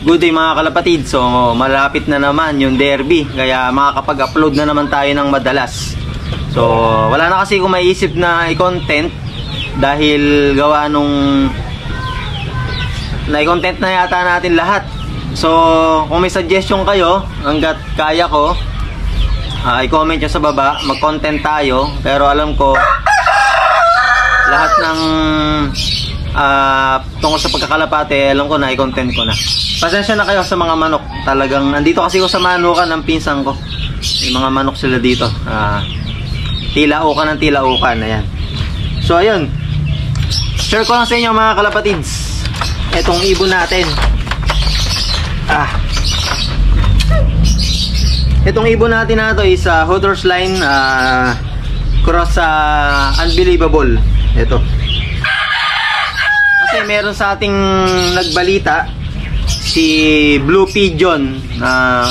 Good day mga kalapatid. So malapit na naman yung derby, kaya makakapag-upload na naman tayo ng madalas. So wala na kasi kung maiisip na i-content dahil gawa nung na-content na yata natin lahat. So kung may suggestion kayo, hanggat kaya ko, i-comment nyo sa baba, mag-content tayo. Pero alam ko lahat ng tungkol sa pagkakalapate, alam ko na i-content ko na. Pasensya na kayo sa mga manok. Talagang nandito kasi ko sa manukan ng pinsan ko. May mga manok sila dito. Tilaukan ng tilaukan. Ayan. So ayun, share ko lang sa inyo mga kalapatids etong ibon natin. Itong ibon natin na ito is Hooters line cross Unbelievable. Ito kasi meron sa ating nagbalita si Blue Pigeon,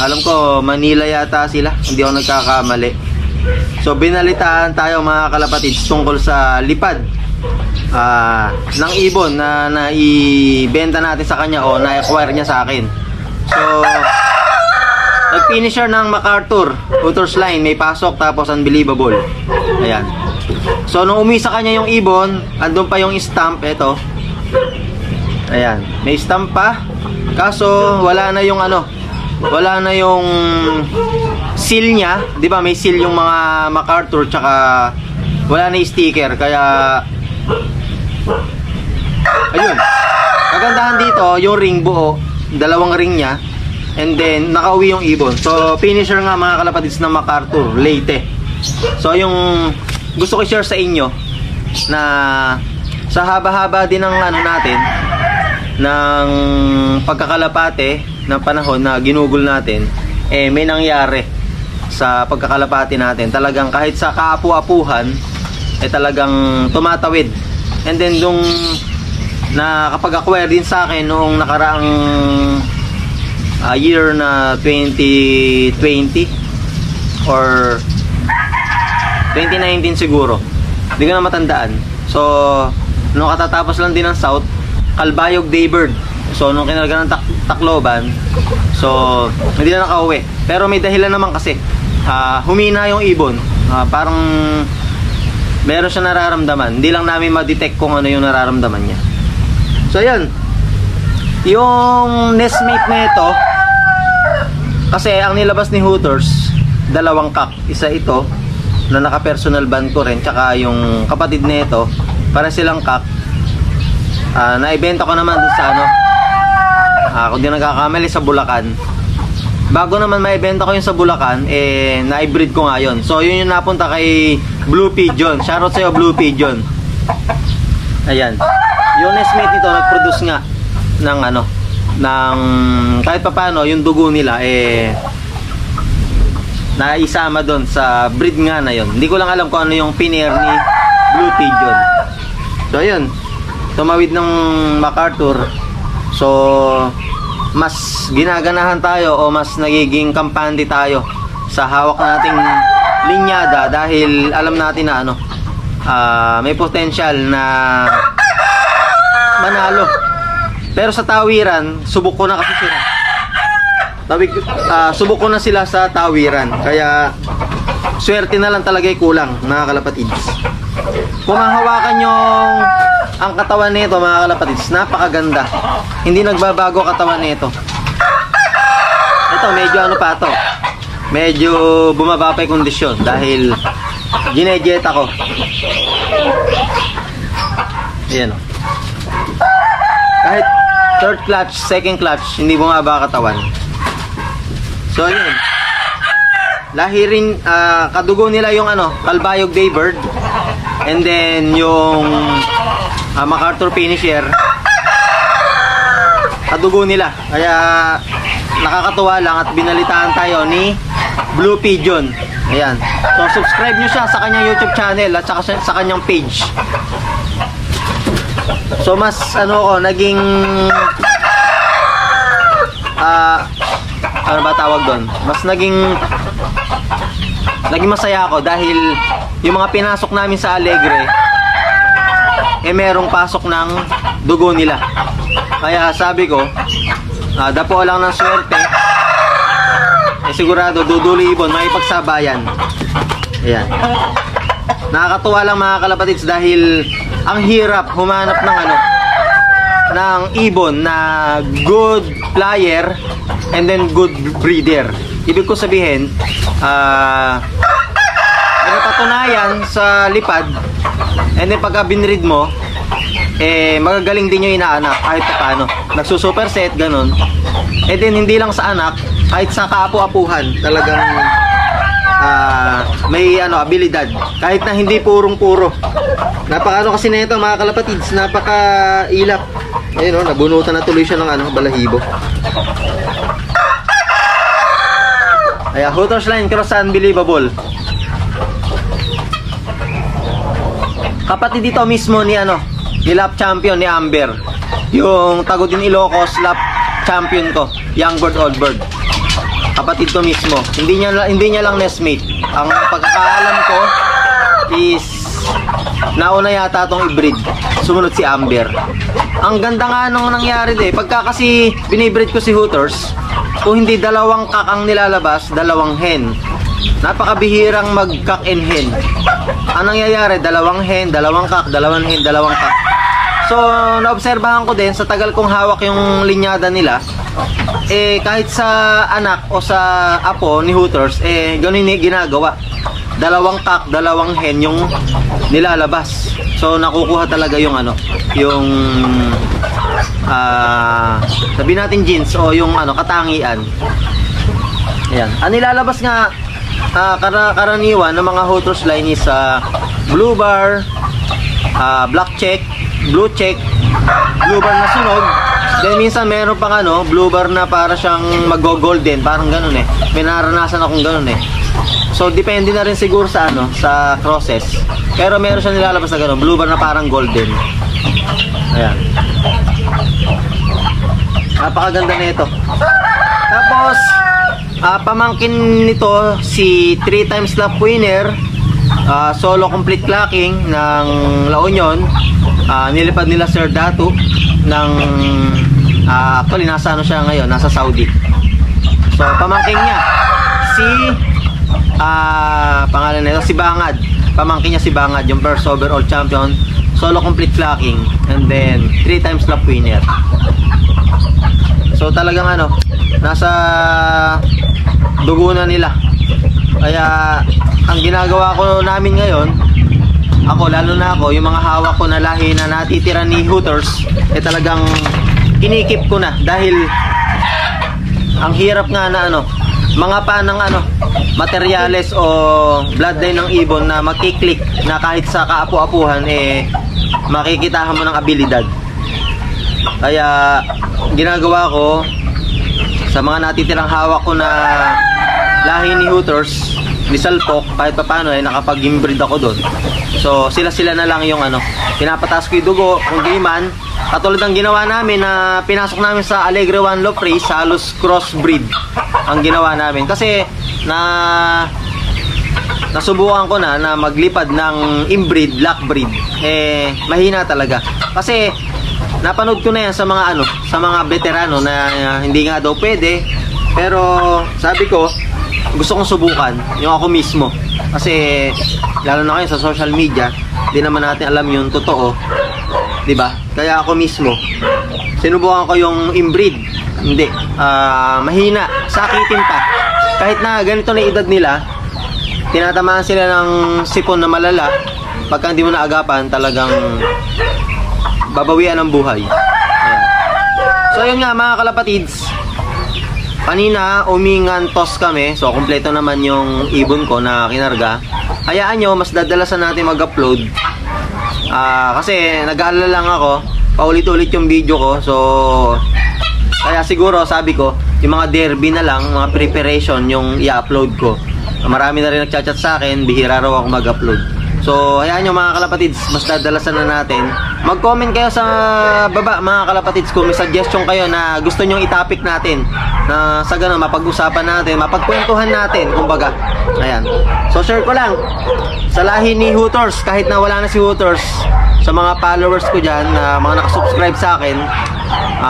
alam ko Manila yata sila, hindi ako nagkakamali. So binalitaan tayo mga kalapatids tungkol sa lipad ng ibon na naibenta natin sa kanya o na-acquire niya sa akin. So nag-finisher ng MacArthur Hooters line, may pasok tapos Unbelievable. Ayan. So nung umuwi sa kanya yung ibon, andun pa yung stamp. Ito, ayan, may stamp pa. Kaso wala na yung wala na yung seal niya, di ba? May seal yung mga MacArthur, tsaka wala na yung sticker. Kaya ayun, kagandahan dito yung ring buo, dalawang ring niya. And then nakauwi yung ibon. So finisher nga mga kalapatids ng MacArthur Leyte. So yung gusto ko share sa inyo na sa haba-haba din ng natin ng pagkakalapate ng panahon na ginugol natin, may nangyari sa pagkakalapate natin. Talagang kahit sa kaapu-apuhan talagang tumatawid. And then nung nakapag-acquire din sa akin noong nakaraang year na 2020 or 2019 siguro, hindi ko na matandaan. So nung katatapos lang din ng South, Calbayog Daybird. So nung kinalaga ng Tacloban, so hindi na nakauwi. Pero may dahilan naman kasi, humina yung ibon. Parang meron siya nararamdaman. Hindi lang namin ma-detect kung ano yung nararamdaman niya. So ayan, yung nestmate na ito, kasi ang nilabas ni Hooters, dalawang cock. Isa ito na naka-personal band ko rin, tsaka yung kapatid na ito, para silang cock. Naibenta ko naman dun sa kung di nagkakamali, sa Bulacan. Bago naman maibenta ko yung sa Bulacan, na-breed ko nga yun. So yun yung napunta kay Blue Pigeon. Shoutout sa'yo Blue Pigeon. Ayan, yung nestmate nito nag-produce nga ng ng kahit papano yung dugo nila naisama doon sa breed nga na yun. Hindi ko lang alam kung ano yung pinair ni Blue Pigeon. So ayun, tumawid ng MacArthur. So mas ginaganahan tayo o mas nagiging kampante tayo sa hawak nating linyada dahil alam natin na may potential na manalo. Pero sa tawiran, subok ko na kasi sila. Subok ko na sila sa tawiran. Kaya swerte na lang talaga kulang mga kalapatids. Kung mahawakan yung ang katawan nito mga kalapatids, napakaganda. Hindi nagbabago katawan nito. Ito medyo pa to, medyo bumaba pa yung kondisyon dahil ginejet ako. Ayan kahit third clutch, second clutch, hindi bumaba katawan. So yun, lahi rin, kadugo nila yung Calbayog Daybird, and then yung MacArthur finisher, kadugo nila. Kaya nakakatuwa lang at binalitaan tayo ni Blue Pigeon. Ayan, so subscribe nyo siya sa kanyang YouTube channel at saka sa kanyang page. So mas naging ano ba tawag doon? Mas naging masaya ako dahil yung mga pinasok namin sa Alegre merong pasok ng dugo nila. Kaya sabi ko, Dapo lang ng swerte. Sigurado dudulo ibon, may pagsabayan. Ayan. Nakakatuwa lang mga kalapatids dahil ang hirap humanap ng ng ibon na good flyer and then good breeder. Ibig ko sabihin, may napatunayan sa lipad and then pagka binreed mo, magagaling din yung inaanak kahit paano. Nagsusuperset, ganun. And then hindi lang sa anak, kahit sa kaapu-apuhan, talagang may abilidad. Kahit na hindi purong-puro. Napaka kasi na ito mga kalapatids, napaka-ilap. Ayun nabunutan na tuloy siya ng balahibo. Ayan, Hooters Line Cross, unbelievable. Kapatid dito mismo ni ni lap champion ni Amber. Yung Tagudin Ilocos lap champion ko, young bird, old bird. Kapatid ko mismo. Hindi niya lang nestmate. Ang pagkakaalam ko is nauna yata itong i-breed. Sumunod si Amber. Ang ganda nga nung nangyari pagka kasi binibreed ko si Hooters, kung hindi dalawang kak ang nilalabas, dalawang hen. Napakabihirang mag-kak and hen. Ang nangyayari, dalawang hen, dalawang kak, dalawang hen, dalawang kak. So, naobserbahan ko din sa tagal kong hawak yung linyada nila, kahit sa anak o sa apo ni Hooters, ganun ginagawa. Dalawang kak, dalawang hen yung nilalabas. So, nakukuha talaga yung yung sabi natin jeans o yung katangian. Ayan. Ang nilalabas nga karaniwan ng mga Hooters line is blue bar, black check, blue check, blue bar na sunog. Then minsan meron pang blue bar na para siyang mag-golden, parang ganun May naranasan akong ganun So depende na rin siguro sa sa crosses. Pero meron siyang nilalabas na ganun, blue bar na parang golden. Ayan. Napakaganda nito. Tapos pamangkin nito si 3 times lap winner, solo complete clacking ng La Union. Nilipad nila Sir Datu ng actually nasa siya ngayon, nasa Saudi. So pamangkin niya si pangalan nito si Bangad. Pamangkin niya si Bangad, yung first overall champion, solo complete clacking, and then 3 times lap winner. So talagang nasa dugo na nila. Kaya ang ginagawa ko namin ngayon, lalo na ako, yung mga hawak ko na lahi na natitira ni Hooters, talagang kinikip ko na dahil ang hirap nga na mga panang materyales o bloodline ng ibon na makiklik na kahit sa kaapu-apuhan makikitahan mo ng abilidad. Kaya ginagawa ko sa mga natitirang hawak ko na lahi ni Hooters, ni Salpok, kahit paano nakapag-inbreed ako doon. So sila na lang yung pinapataas ko yung dugo, kung di man, katulad ng ginawa namin na pinasok namin sa Alegre One Low Phrase, halos crossbreed ang ginawa namin. Kasi nasubukan ko na maglipad ng inbreed, black breed, mahina talaga. Kasi napanood ko na yan sa mga sa mga veterano na hindi nga daw pwede, pero sabi ko gusto kong subukan yung ako mismo. Kasi lalo na kayo sa social media, di naman natin alam yung totoo, di ba? Kaya ako mismo sinubukan ko yung inbreed. Hindi, mahina, sakitin pa. Kahit na ganito na edad nila, tinatamaan sila ng sipon na malala. Pagka hindi mo naagapan, talagang babawian ng buhay. Ayan. So yun nga mga kalapatids, kanina umingantos kami. So kompleto naman yung ibon ko na kinarga. Hayaan nyo, mas dadalasan natin mag-upload, kasi nag-aalala lang ako, paulit-ulit yung video ko. So kaya siguro sabi ko, yung mga derby na lang, mga preparation yung i-upload ko. Marami na rin nagchat-chat sa akin, bihira raw ako mag-upload. So So, hayaan nyo mga kalapatids, mas dadalasan na natin. Mag-comment kayo sa baba mga kalapatids kung may suggestion kayo na gusto nyong i-topic natin. Na sa ganun, mapag-usapan natin, mapagkwentuhan natin, kumbaga. Ayan. So, share ko lang. Sa lahi ni Hooters, kahit na wala na si Hooters, sa mga followers ko dyan, mga nakasubscribe sa akin,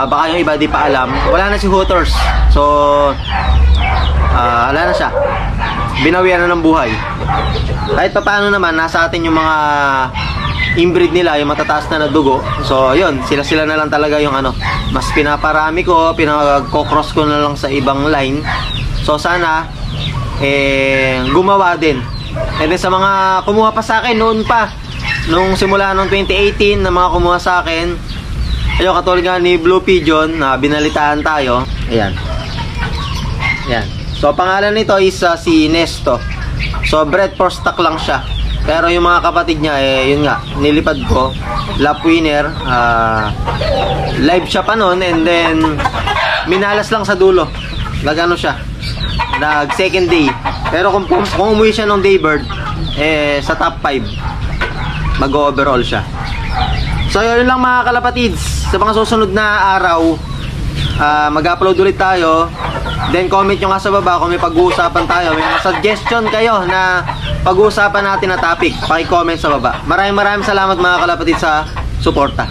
baka yung iba di pa alam, wala na si Hooters. So, wala na siya. Binawian na ng buhay. Kahit pa paano naman, nasa atin yung mga inbreed nila, yung matataas na dugo. So, yun, sila na lang talaga yung ano, mas pinaparami ko, pinag-cross ko na lang sa ibang line. So, sana, gumawa din. And then sa mga kumuha pa sa akin noon pa, nung simula nung 2018 na mga kumuha sa akin, ayun, katulad nga ni Blue Pigeon na binalitaan tayo. Ayan. Ayan. So, pangalan nito is si Nesto. So, bred for stock lang siya. Pero yung mga kapatid niya, yun nga, nilipad ko. Lap winner. Live siya pa nun. And then, minalas lang sa dulo. Nagano siya. Nag second day. Pero kung umuwi siya nung daybird, sa top 5, mag-overall siya. So, yun lang mga kalapatids. Sa mga susunod na araw, mag-upload ulit tayo. Then comment nyo nga sa baba kung may pag-uusapan tayo, may mga suggestion kayo na pag-uusapan natin na topic, paki-comment sa baba. Maraming salamat mga kalapatid sa suporta.